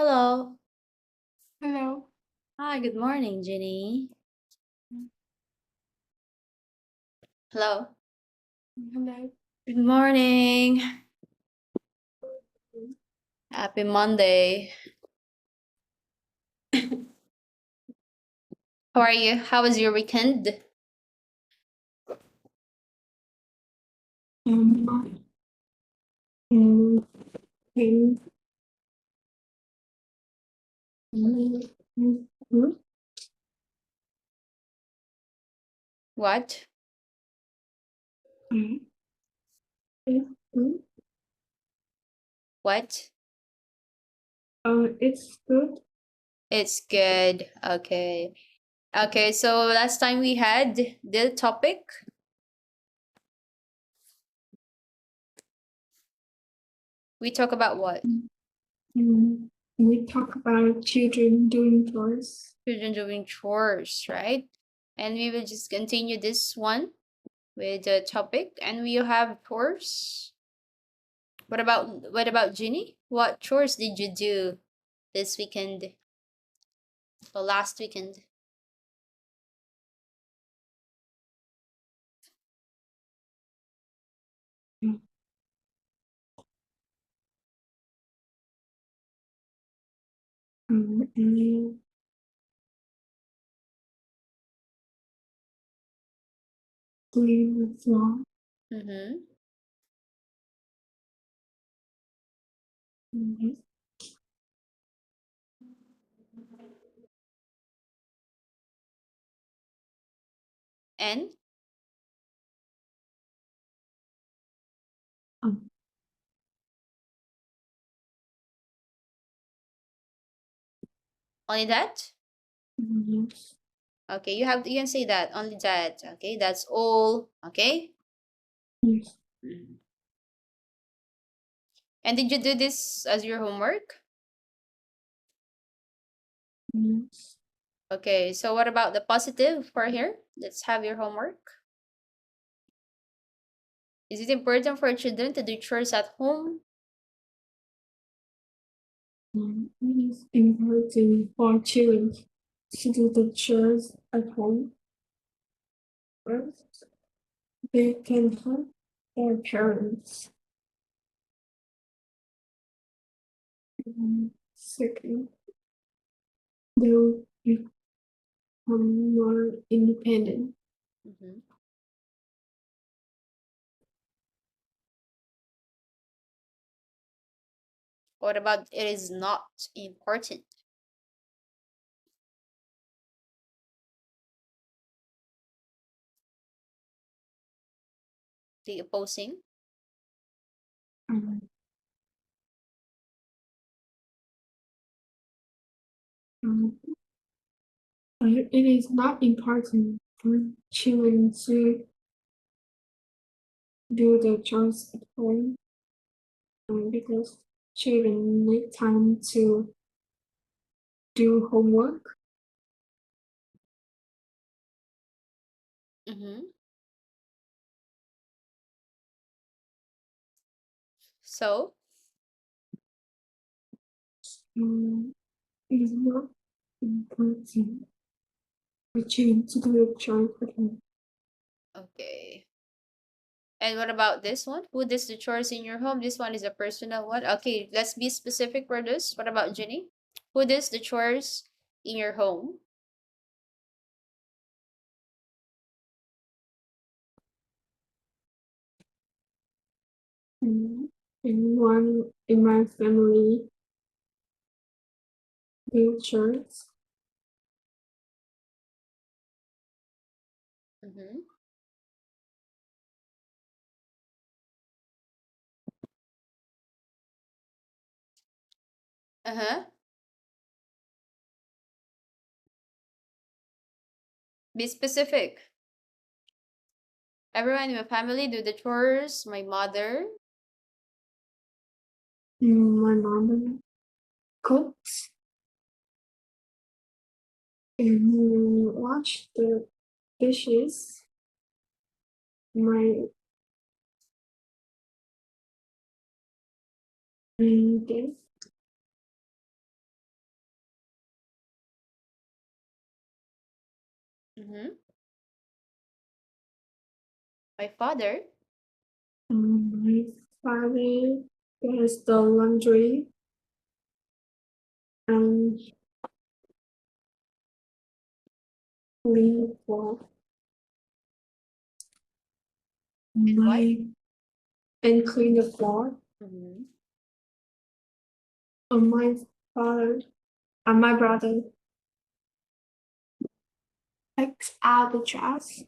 Hello. Hello. Hi, good morning, Jenny. Hello. Hello. Good morning. Happy Monday. How are you? How was your weekend? Um, um, um, um, What? um, um, What? it's good. It's good. Okay. Okay, so last time we had the topic. We talk about what? We talk about children doing chores. Children doing chores, right? And we will just continue this one with the topic and we have chores. What about Ginny? What chores did you do this weekend or last weekend? And clean the floor. Mm-hmm. Mhm. And Um, only that? yes. Okay, you can say that. Only that. Okay, that's all. Okay. Yes. Mhm. And did you do this as your homework? Yes. Okay, so what about the positive for here? Let's have your homework. Is it important for children to do chores at home? It is important for children to do the chores at home. First, they can help their parents. Second, they will become more independent. Mm-hmm. What about it is not important? The opposing? Um, um, it is not important for children to do the chores at home because children need time to do homework. Mm-hmm. So, It is not important for children to do the chores at home. okay. And what about this one? Who does the chores in your home? This one is a personal one. Okay, let's be specific for this. What about Jenny? Who does the chores in your home? Anyone in my family do chores. Mm-hmm. Uh-huh. Be specific. Everyone in my family do the chores. My mother. My mom cooks and wash the dishes. My dad Mm-hmm. My father. My father does the laundry and clean the floor. And what? My and clean the floor. Mm-hmm. My father and my brother takes out the trash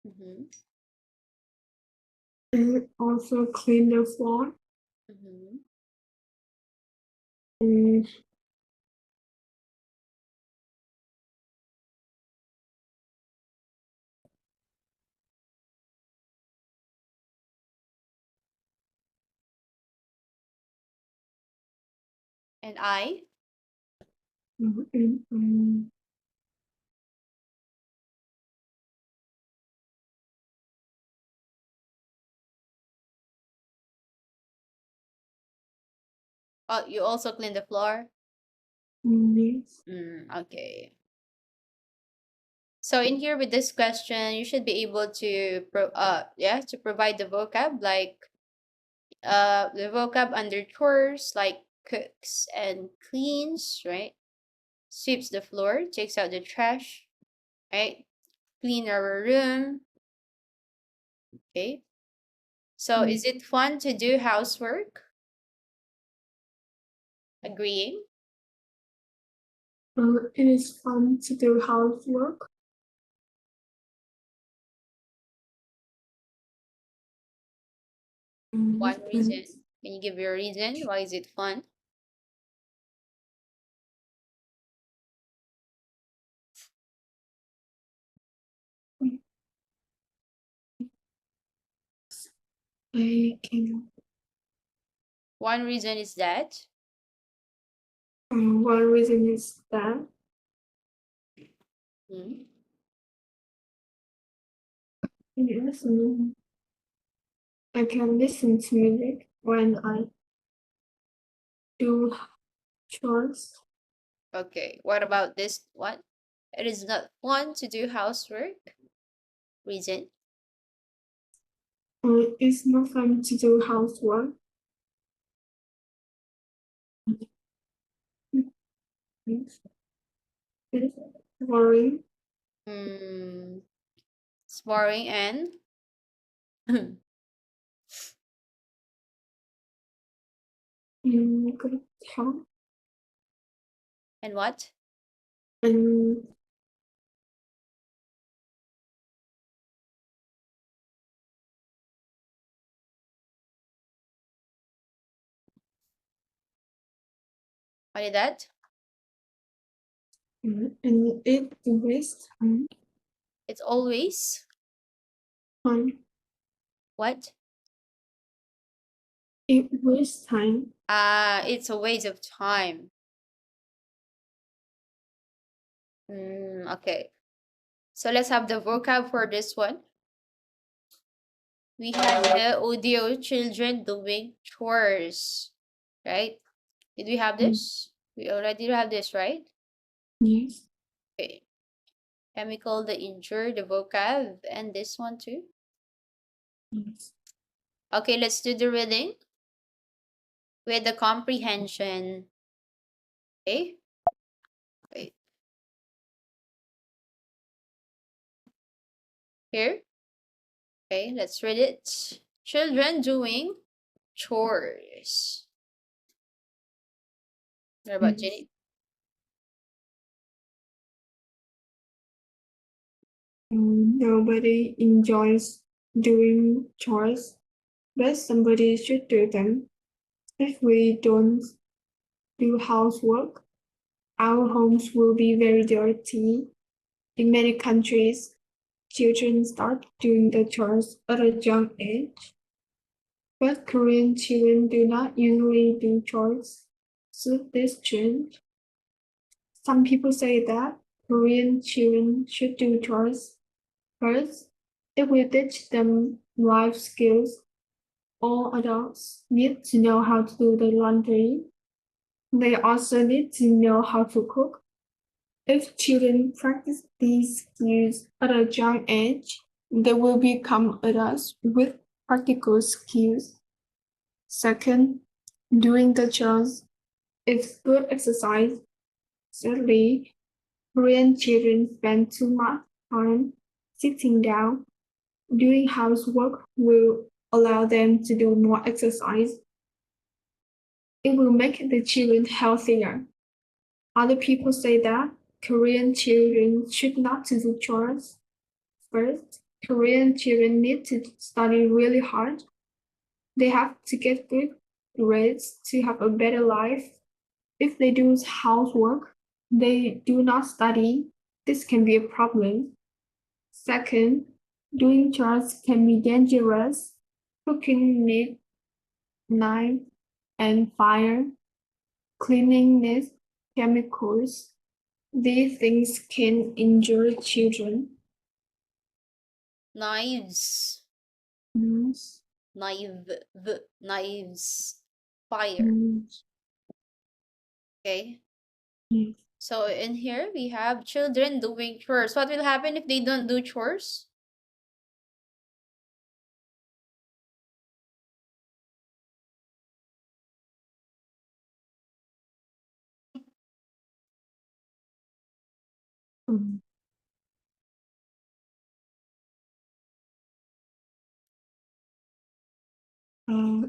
Mm-hmm. and also clean the floor. Mm-hmm. Mm, And I. and, Oh, you also clean the floor? yes. Okay. So in here with this question, you should be able to to provide the vocab like the vocab under chores like cooks and cleans, right? Sweeps the floor, takes out the trash, right? Clean our room. Okay. So is it fun to do housework? Agreeing. It is fun to do housework. One And reason. Can you give your reason? Why is it fun? I can. One reason is that. One reason is that Hmm. yes, I can listen to music when I do chores. Okay. What about this one? It is not fun to do housework. Reason. It's not fun to do housework. It's boring. Hmm. It's boring and Good health and what? and What is that? and it wastes It's always time. what? It wastes time. It's a waste of time. Okay. So let's have the vocab for this one. We have the audio children doing chores, right? Did we have this? We already have this, right? Yes. Okay. Chemical, the injure, the vocab, and this one too. Yes. Okay, let's do the reading with the comprehension. Okay. Wait. Here. Okay, let's read it. Children doing chores. What about Yes. Jenny? Nobody enjoys doing chores, but somebody should do them. If we don't do housework, our homes will be very dirty. In many countries, children start doing the chores at a young age, but Korean children do not usually do chores. Should this change? Some people say that Korean children should do chores first. It will teach them life skills. All adults need to know how to do the laundry. They also need to know how to cook. If children practice these skills at a young age, they will become adults with practical skills. Second, doing the chores is good exercise. Sadly, Korean children spend too much time sitting down. Doing housework will allow them to do more exercise. It will make the children healthier. Other people say that Korean children should not do chores. First, Korean children need to study really hard. They have to get good grades to have a better life. If they do housework, they do not study. This can be a problem. Second, doing chores can be dangerous. Cooking needs knife and fire. Cleaning needs chemicals. These things can injure children. Knives. Yes. Knives. Fire. Yes. Okay. Yes. So in here we have children doing chores. What will happen if they don't do chores? Mm. Uh,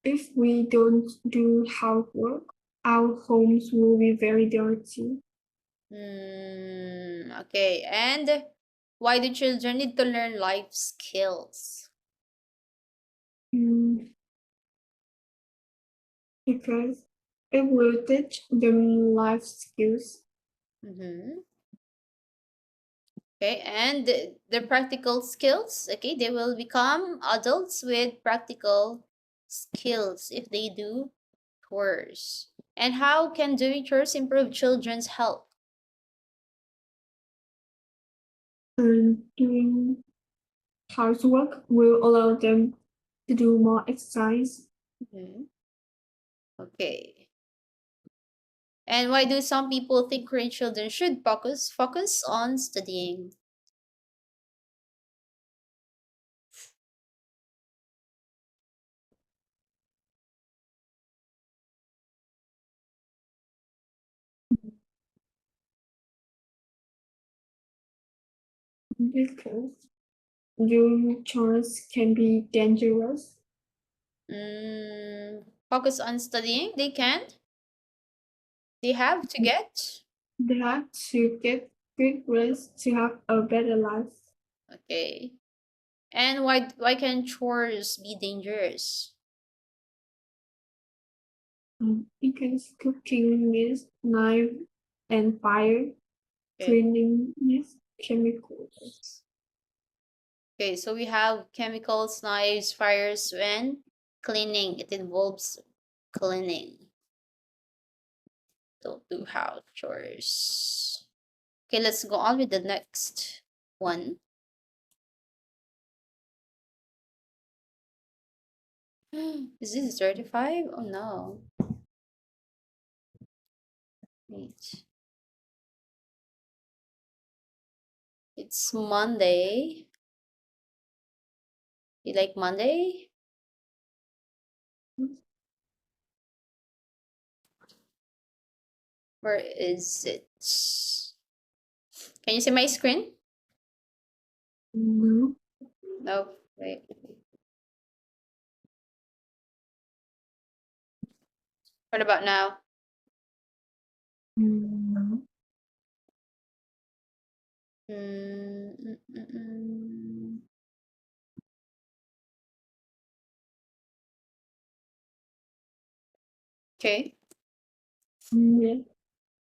if we don't do housework, our homes will be very dirty. Okay. And why do children need to learn life skills? Mm, because it will teach them life skills. Mm-hmm. Okay, and the practical skills, okay, they will become adults with practical skills if they do chores. And how can doing chores improve children's health? And doing housework will allow them to do more exercise. Mhm. Okay. And why do some people think Korean children should focus on studying? Because doing chores can be dangerous. Focus on studying? They can't. They have to get. They have to get good grades to have a better life. Okay. And why can chores be dangerous? Because cooking needs knife and fire, Okay. cleaning needs chemicals. Okay, so we have chemicals, knives, fires, and cleaning. It involves cleaning. Don't do house chores. Okay, let's go on with the next one. Is this 35? Oh no. Wait. It's Monday. You like Monday? Where is it? Can you see my screen? No. No. Wait. What about now? No. Mm, mm, mm, mm. Okay. Yeah.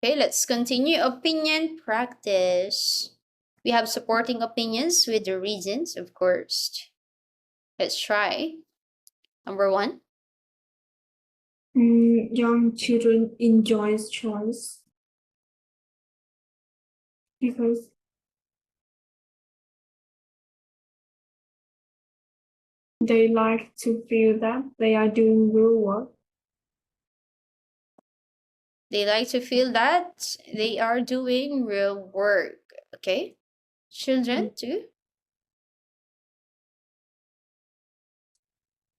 Okay, let's continue. Opinion practice. We have supporting opinions with the reasons, of course. Let's try. Number one. Young children enjoy chores because they like to feel that they are doing real work. They like to feel that they are doing real work. Okay? Children too.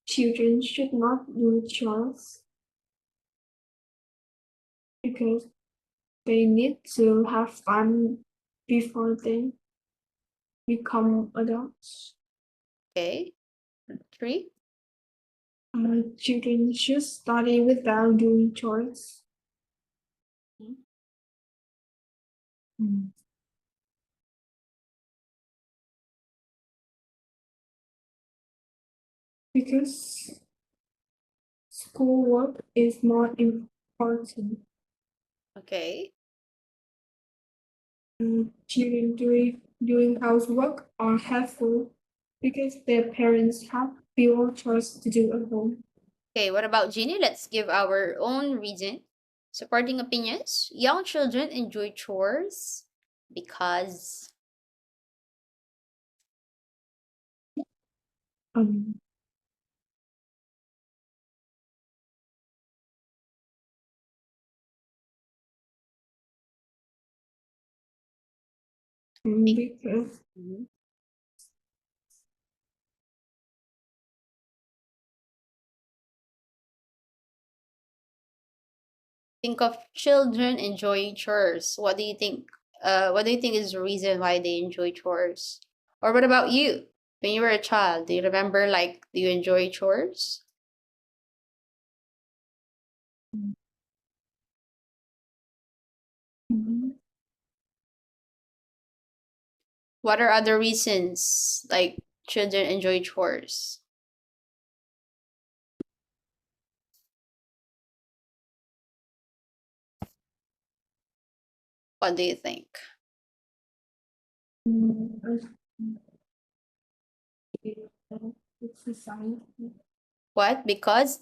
Children should not do chores because they need to have fun before they become adults. Okay. 3. Children should study without doing chores. Mm. Because schoolwork is more important. Okay. Children doing housework are helpful because their parents have fewer chores to do at home. Okay, what about Jeannie? Let's give our own reason. Supporting opinions. Young children enjoy chores because. Um, because Mhm. Think of children enjoying chores. What do you think? What do you think is the reason why they enjoy chores? Or what about you? When you were a child, do you remember do you enjoy chores? mm, What are other reasons children enjoy chores? What do you think? mm, exercise What? Because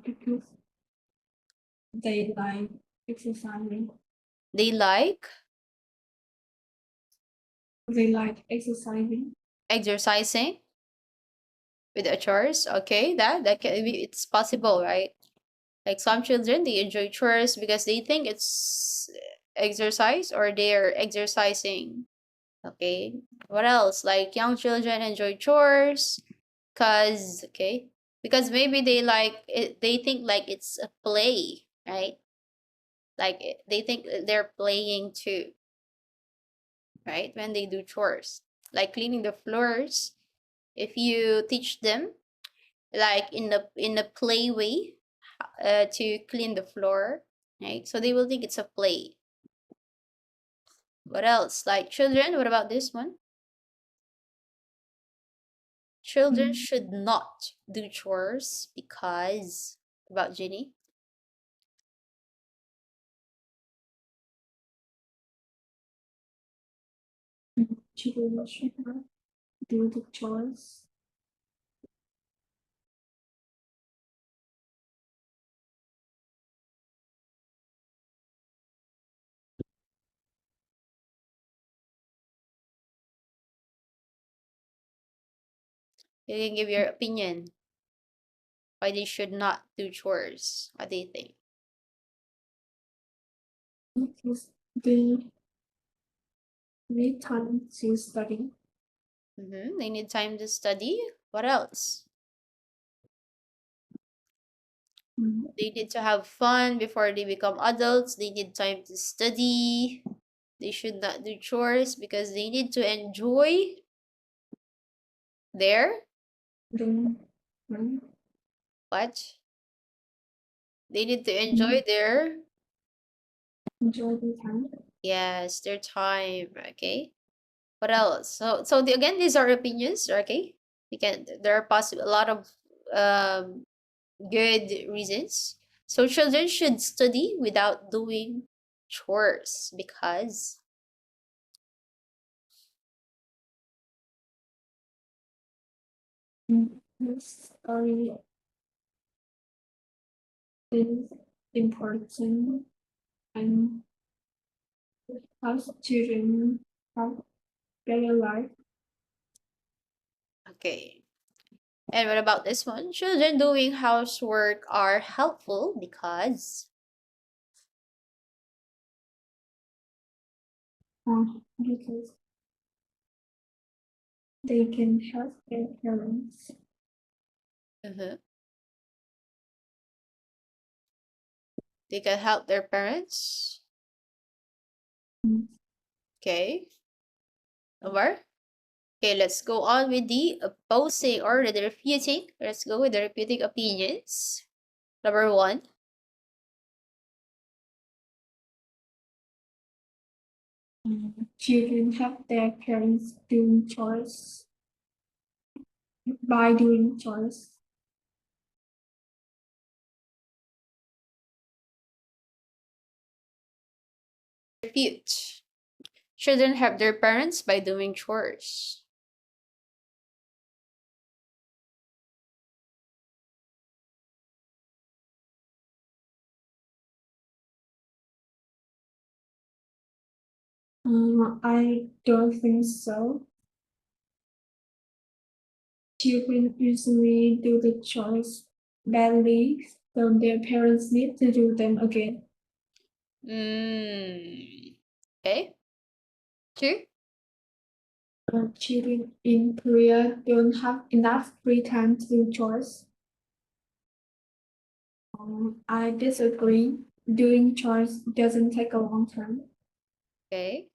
because they like exercising. they like They like exercising. exercising with the chores. Okay, that can be, it's possible, right? Like some children, they enjoy chores because they think it's exercise or they're exercising. Okay. What else? Like young children enjoy chores because maybe they like it, they think like it's a play, right? They think they're playing too, right? When they do chores, like cleaning the floors. If you teach them like in a play way to clean the floor, right? So they will think it's a play. What else? Like children, what about this one? Children Mm, should not do chores because about Ginny. children should not do the chores You can give your opinion why they should not do chores. What do you think? because they need time to study. They need time to study. What else? Mm, They need to have fun before they become adults. They need time to study. They should not do chores because they need to enjoy their Then mm, what? They need to mm, enjoy their enjoy the time. yes, their time. Okay. What else? Again, these are opinions. Okay. We can there are possible a lot of um good reasons. So children should study without doing chores because This story is important and helps children have better life. okay. And what about this one? Children doing housework are helpful because Because they can help their parents. Uh-huh. They can help their parents. Mm. Okay. Over. Okay, let's go on with the opposing or the refuting. Let's go with the refuting opinions. Number one. Children help their parents doing chores by doing chores. Refute. Children help their parents by doing chores. I don't think so. Children usually do the chores badly, so their parents need to do them again. Okay. Two. Children in Korea don't have enough free time to do chores. I disagree. Doing chores doesn't take a long time. Okay.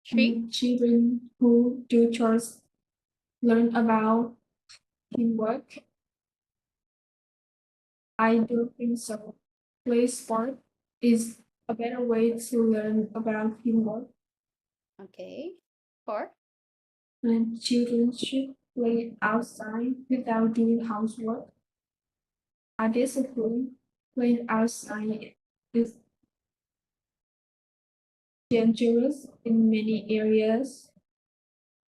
Three. Children who do chores learn about teamwork. I don't think so. Play sport is a better way to learn about teamwork. Okay. Four. And children should play outside without doing housework. I disagree. Playing outside is dangerous in many areas.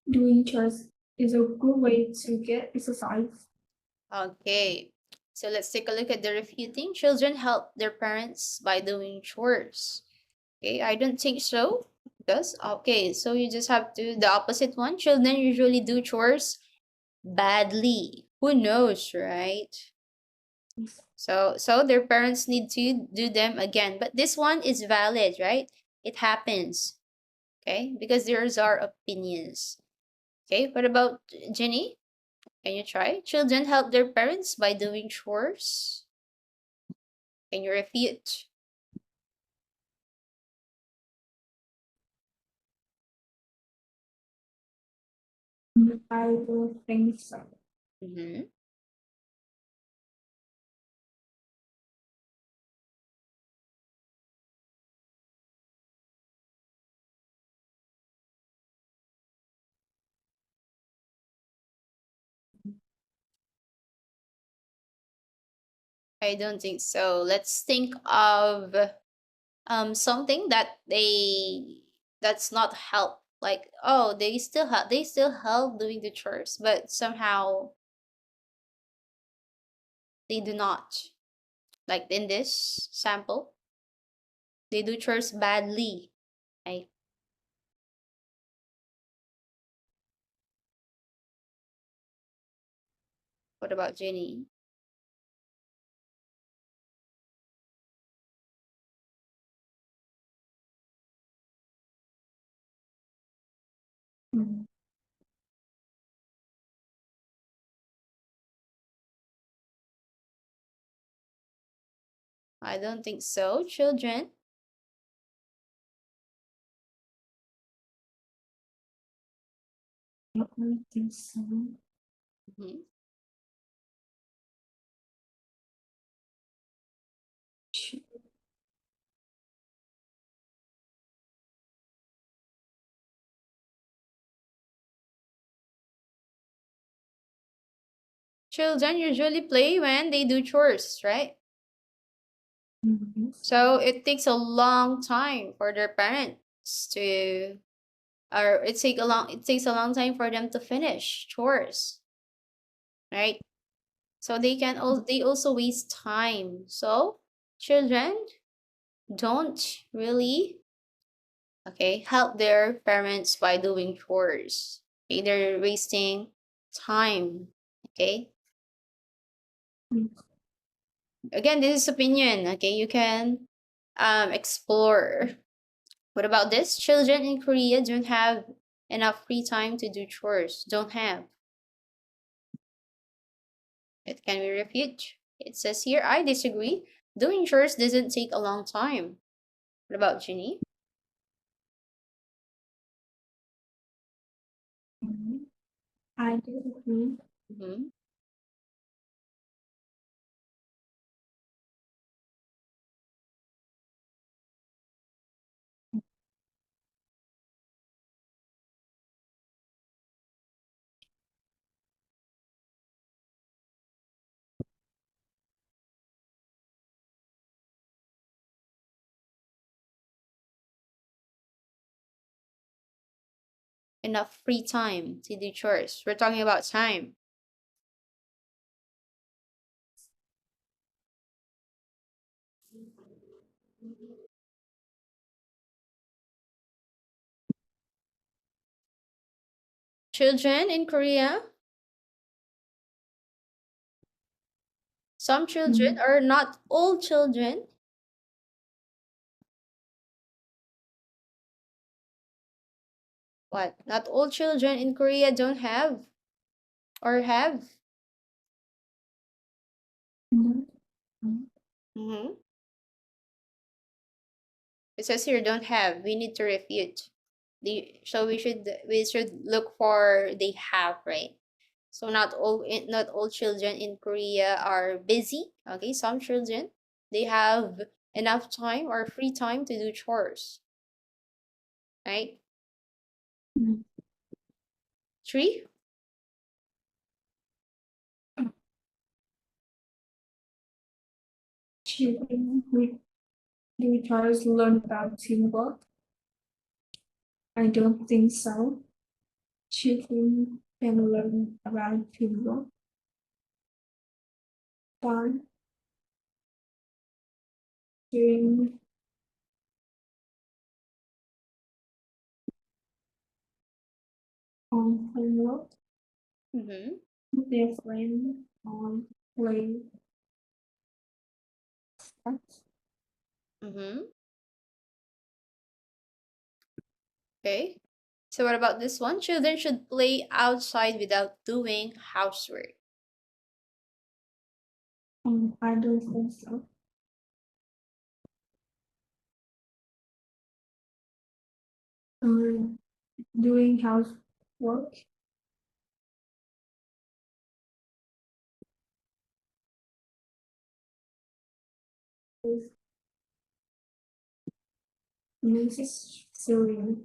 Doing chores is a good way to get exercise. Okay. So let's take a look at the refuting. Children help their parents by doing chores. Okay, I don't think so. Because okay, so you just have to the opposite one. Children usually do chores badly. Who knows, right? So their parents need to do them again. But this one is valid, right? It happens. Okay? Because there's our opinions. Okay, what about Jenny? Can you try? Children help their parents by doing chores. Can you refute? I don't think so. Mm-hmm. I don't think so. Let's think of something that that's not help. Like, oh, they still help doing the chores, but somehow they do not. Like in this sample, they do chores badly. Right? What about Jenny? Mm, I don't think so. Children. I don't think so. Mhm. Children usually play when they do chores, right? Mhm. So it takes a long time for their parents to or it takes a long time for them to finish chores, right? So they also waste time. So children don't really help their parents by doing chores. Okay, they're wasting time. Okay. Mm. Again, this is opinion. Okay, you can explore. What about this? Children in Korea don't have enough free time to do chores. Don't have. It can be refuted. It says here, I disagree. Doing chores doesn't take a long time. What about Ginny? I do agree. Mm-hmm. Enough free time to do chores. We're talking about time. Children in Korea, some children Mm, are not all children. What? Not all children in Korea don't have or have. mm, mm. Mm-hmm. It says here don't have. We need to refute. So we should look for they have, right? So not all children in Korea are busy. Okay, some children they have enough time or free time to do chores, right? Mm. Three. Children with do chores learn about teamwork. I don't think so. Children can learn about teamwork by doing homework Mm-hmm. with their friends or play sports. Mm-hmm. Okay. So what about this one? Children should play outside without doing housework. I don't think so. Um, doing housework is necessary.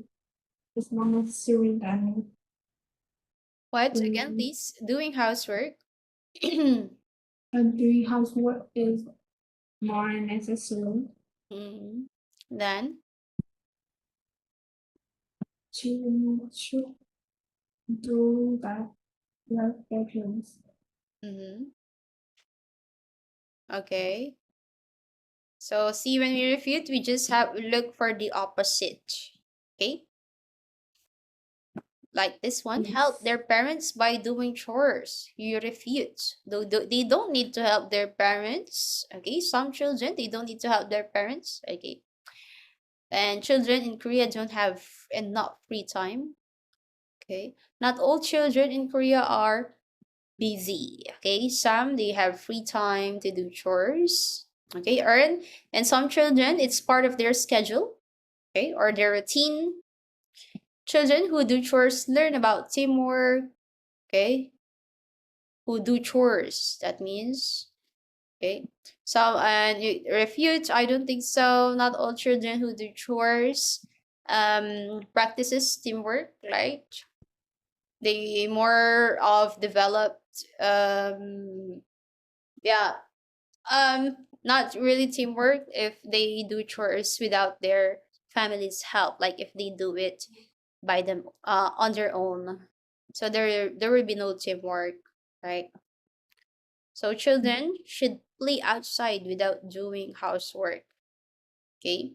It's not necessary that What? Again, doing, please. Doing housework. Mm-hmm. doing housework is more necessary. Then. Children should do that like their parents. Mm-hmm. Okay. So see when we refute, we just have look for the opposite. Okay? Like this one, help Yes. their parents by doing chores. You refute. Though they don't need to help their parents. Okay? Some children they don't need to help their parents. Okay. And children in Korea don't have enough free time. Okay? Not all children in Korea are busy. Okay? Some they have free time to do chores. Okay, earn. And some children it's part of their schedule, okay, or their routine. Children who do chores learn about teamwork, okay, who do chores. That means, okay. Some and you refute, I don't think so. Not all children who do chores practices teamwork, right? They more of developed yeah, not really teamwork if they do chores without their family's help, like if they do it by them on their own, so there will be no teamwork, right? So children should play outside without doing housework. Okay.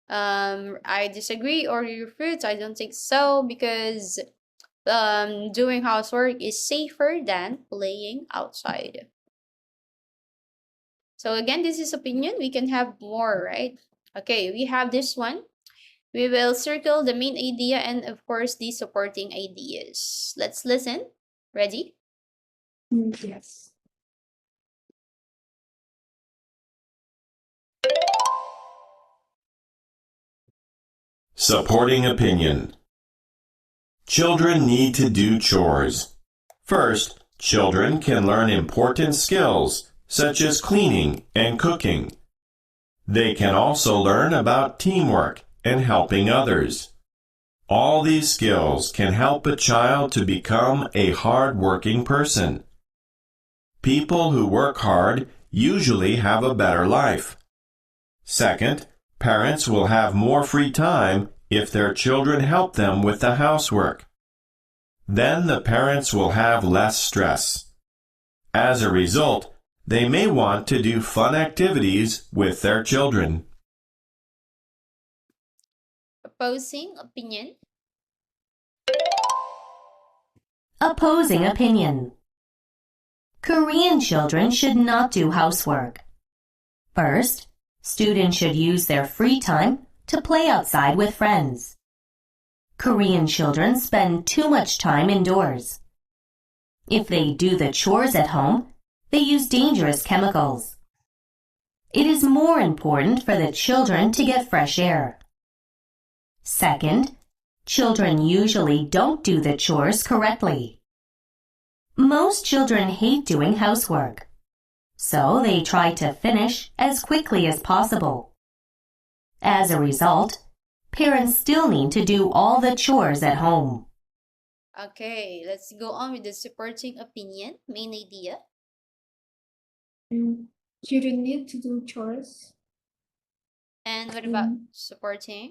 I disagree or refute. I don't think so because doing housework is safer than playing outside. So again, this is opinion. We can have more, right? Okay, we have this one. We will circle the main idea and, of course, the supporting ideas. Let's listen. Ready? Yes. Supporting opinion. Children need to do chores. First, children can learn important skills, such as cleaning and cooking. They can also learn about teamwork and helping others. All these skills can help a child to become a hard-working person. People who work hard usually have a better life. Second, parents will have more free time if their children help them with the housework. Then the parents will have less stress. As a result, they may want to do fun activities with their children. Opposing opinion. Opposing opinion. Korean children should not do housework. First, students should use their free time to play outside with friends. Korean children spend too much time indoors. If they do the chores at home, they use dangerous chemicals. It is more important for the children to get fresh air. Second, children usually don't do the chores correctly. Most children hate doing housework, so they try to finish as quickly as possible. As a result, parents still need to do all the chores at home. Okay, let's go on with the supporting opinion, main idea. Children need to do chores. And what about supporting?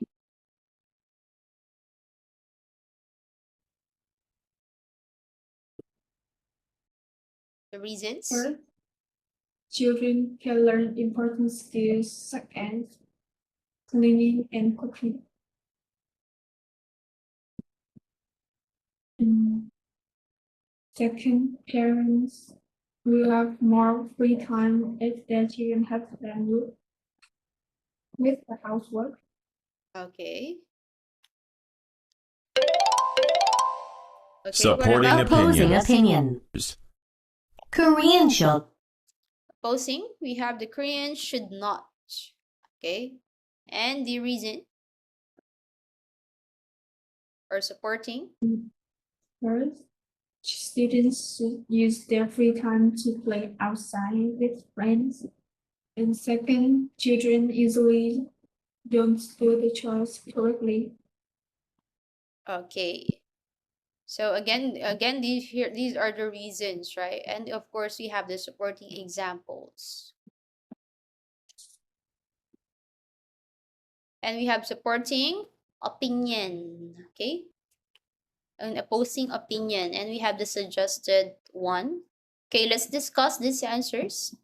The reasons? First, children can learn important skills such as cleaning and cooking. Second, parents will have more free time if their children help them with the housework. Okay. Supporting Opposing opinion. Korean children. Opposing, we have the Koreans should not. Okay. And the reason? Or supporting? First, students should use their free time to play outside with friends. And second, children usually don't do the chores correctly. Okay. So again, these are the reasons, right? And of course, we have the supporting examples. And we have supporting opinion, okay? An opposing opinion, and we have the suggested one. Okay, let's discuss these answers.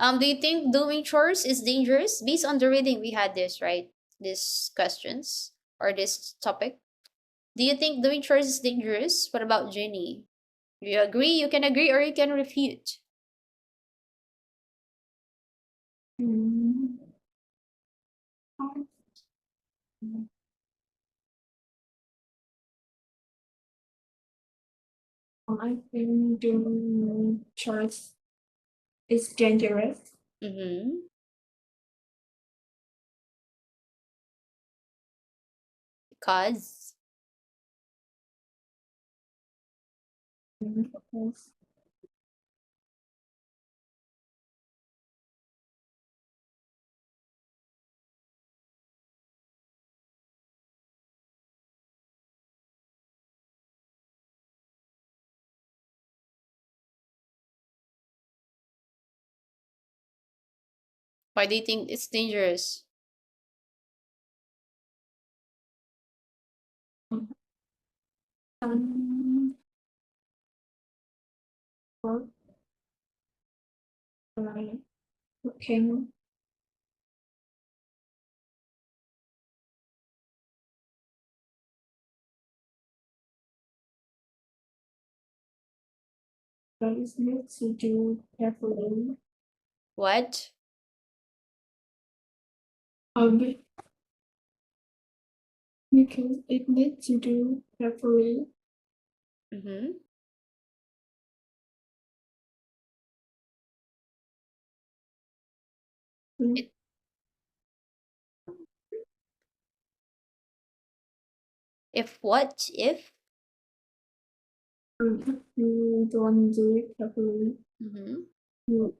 Do you think doing chores is dangerous? Based on the reading, we had this, right? These questions or this topic. Do you think doing chores is dangerous? What about Jenny? Do you agree? You can agree or you can refute. Mm. I think doing chores is dangerous. Mm-hmm. Because Because why do you think it's dangerous? some work like cooking those need to do carefully. What? Um, Because it needs to do carefully. Mm-hmm. Mm. If what? If? If you don't do it carefully, Mm-hmm. you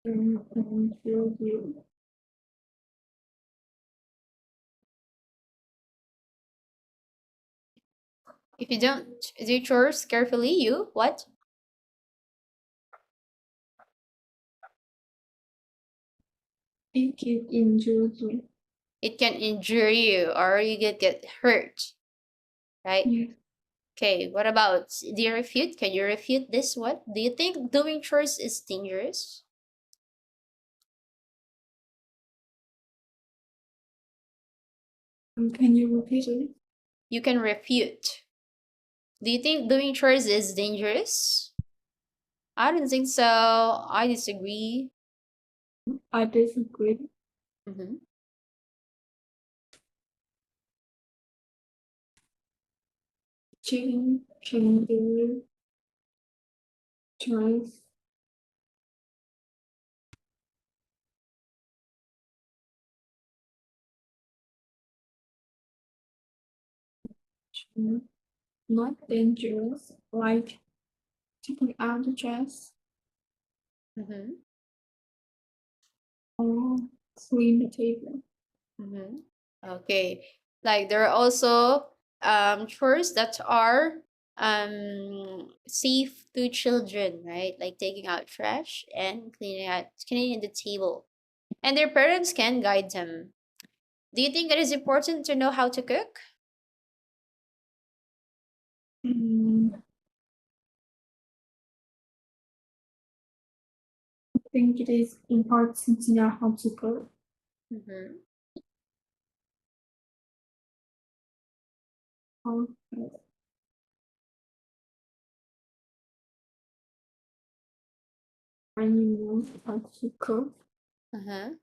can feel you. If you don't do chores carefully, you what? It can injure you. It can injure you or you get hurt, right? Yes. Okay, what about, do you refute? Can you refute this one? Do you think doing chores is dangerous? Can you repeat it? You can refute. Do you think doing chores is dangerous? I don't think so. I disagree. I disagree. Mm-hmm. Children can do chores. Not dangerous, like taking out the trash Mm-hmm. or clean the table. Mm-hmm. Okay. Like there are also chores that are safe to children, right? Like taking out trash and cleaning the table. And their parents can guide them. Do you think it is important to know how to cook? Mm, I think it is important to know how to cook. Mm-hmm. How when you know how to cook, Uh-huh.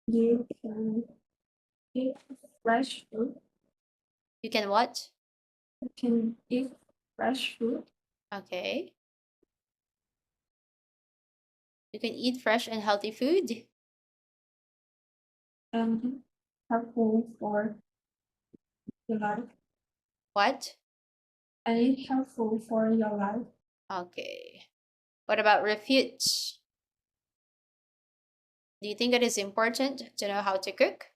you can eat fresh food. You can what? You can eat fresh food Okay. You can eat fresh and healthy food. and helpful for your life. What? And it's helpful for your life. Okay. What about refute? Do you think it is important to know how to cook?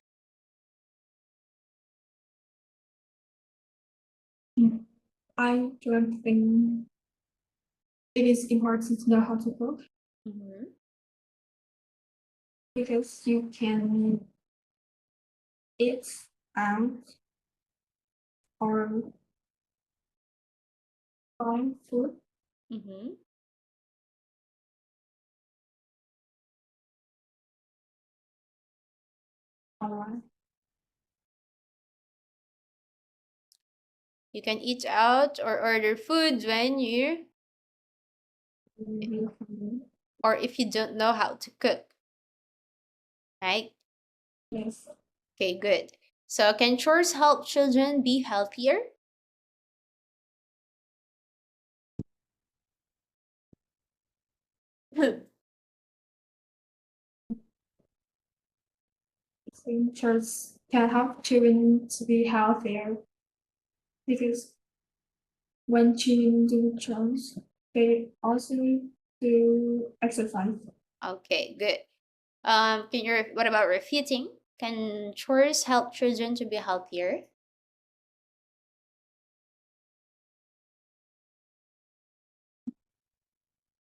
I don't think it is important to know how to cook Mm-hmm. because you can eat out or buy food Mm-hmm. online. You can eat out or order food when you You can, or if you don't know how to cook, right? yes, Okay, good. So can chores help children be healthier? teachers can help children to be healthier because when children do chores, they also do exercise. Okay, good. Can you what about refuting? Can chores help children to be healthier?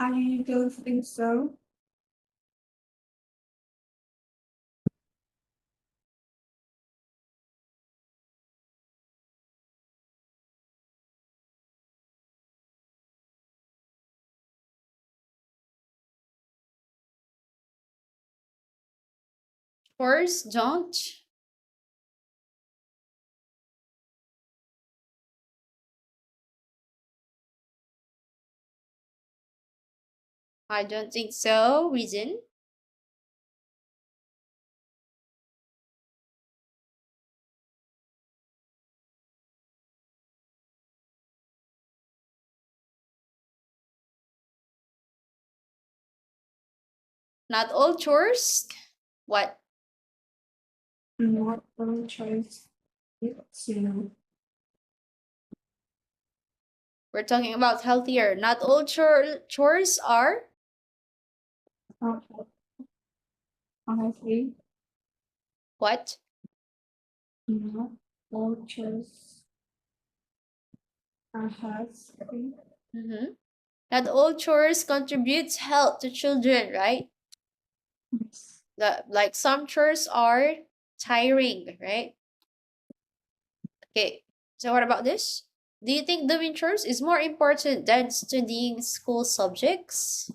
I don't think so. Chores don't. I don't think so. Reason? Not all chores? What? Not all chores. You We're talking about healthier. Not all chores are? know, honestly, What? not all chores are healthy. Mm-hmm. Not all chores contributes health to children, right? Yes. Like some chores are tiring, right? Okay. So what about this? Do you think doing chores is more important than studying school subjects?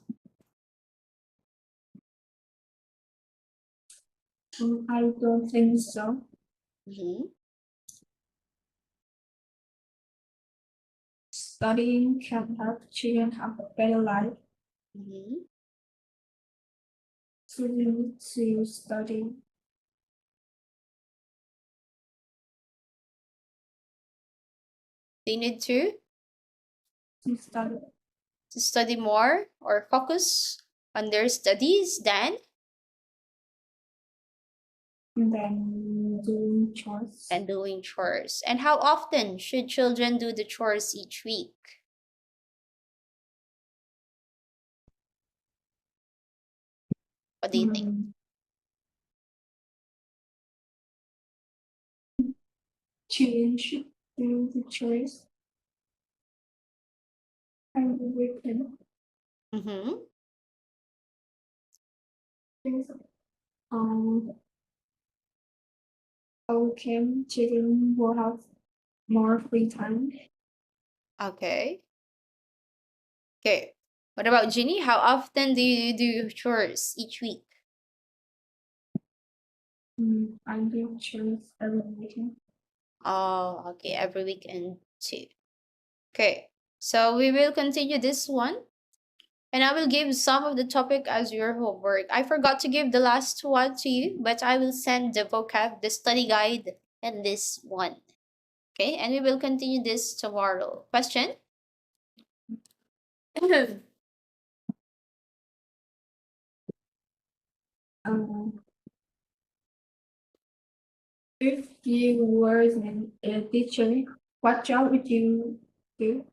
I don't think so. Mm-hmm. Studying can help children have a better life. Mm-hmm. So we need to study They need to study to study more or focus on their studies and then doing chores. than doing chores. And how often should children do the chores each week? What do you think? Mm, children should do the chores every weekend. Mm-hmm. Because, okay, children will have more free time. Okay. Okay. What about Ginny? How often do you do chores each week? I do chores every weekend. Oh, okay. Every weekend too. Okay. So we will continue this one. And I will give some of the topic as your homework. I forgot to give the last one to you, but I will send the vocab, the study guide, and this one. Okay, and we will continue this tomorrow. Question? Um, if you were a teacher, what job would you do?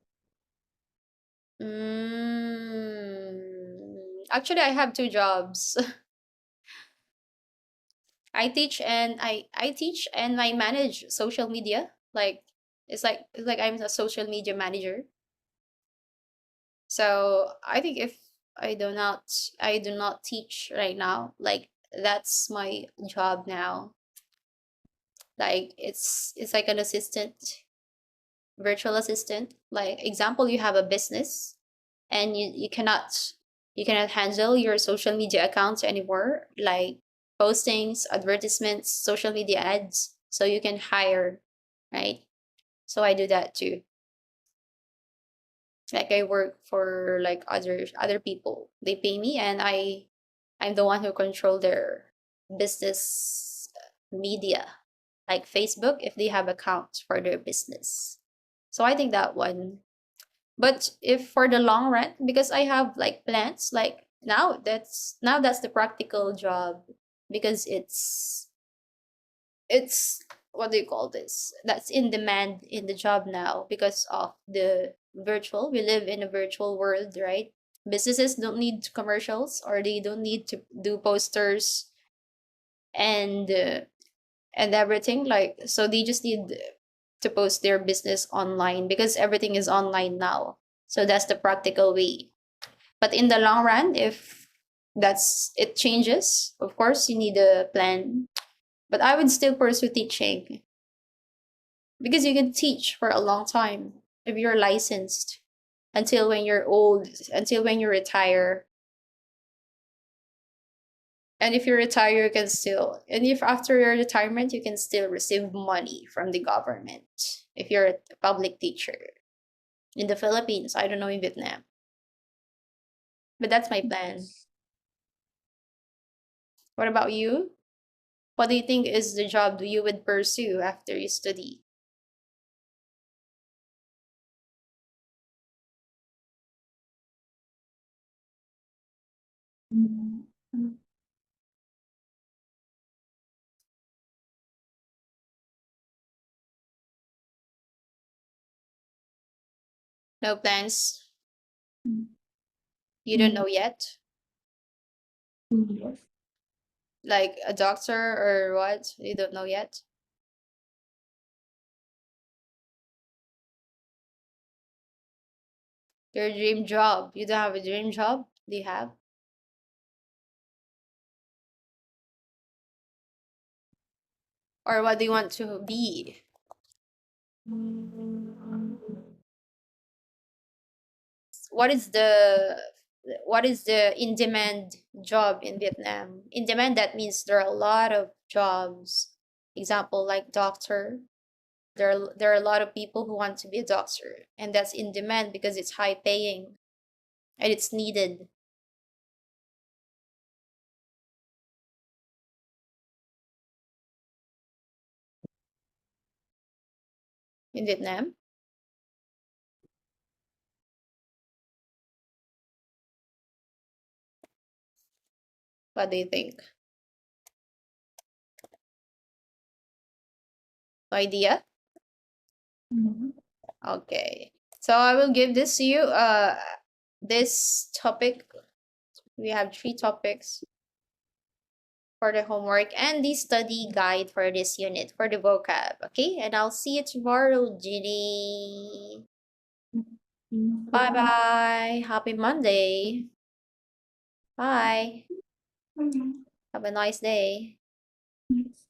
Actually, I have two jobs. I teach and I manage social media. Like it's like I'm a social media manager. So I think if I do not teach right now, like that's my job now. Like it's like an assistant, virtual assistant. Like example, you have a business and you cannot handle your social media accounts anymore, like postings, advertisements, social media ads. So you can hire, right? So I do that too. Like I work for like other people. They pay me and I'm the one who control their business media, like Facebook if they have accounts for their business. So I think that one. But if for the long run, because I have like plans, like now that's the practical job because it's what do you call this? That's in demand in the job now because of the virtual. We live in a virtual world, right? Businesses don't need commercials or they don't need to do posters and uh, and everything, like so they just need to post their business online because everything is online now. So that's the practical way. But in the long run, if that's it changes, of course you need a plan. But I would still pursue teaching because you can teach for a long time if you're licensed until when you're old, until when you retire. And if you retire, you can still, and if after your retirement, you can still receive money from the government if you're a public teacher in the Philippines. I don't know in Vietnam. But that's my plan. What about you? What do you think is the job you would pursue after you study? Mm, No plans? mm, You don't know yet? yes. Like a doctor or what? You don't know yet? Your dream job. You don't have a dream job? Do you have? Or what do you want to be? What is the in-demand job in Vietnam? In demand, that means there are a lot of jobs. Example, like doctor. There are a lot of people who want to be a doctor, and that's in demand because it's high paying and it's needed in Vietnam. What do you think? No idea? Mhm. Okay. So I will give this to you. This topic, we have 3 topics for the homework and the study guide for this unit for the vocab. Okay, and I'll see you tomorrow, Ginny. Bye bye. Happy Monday. Bye. Okay. Have a nice day. Yes.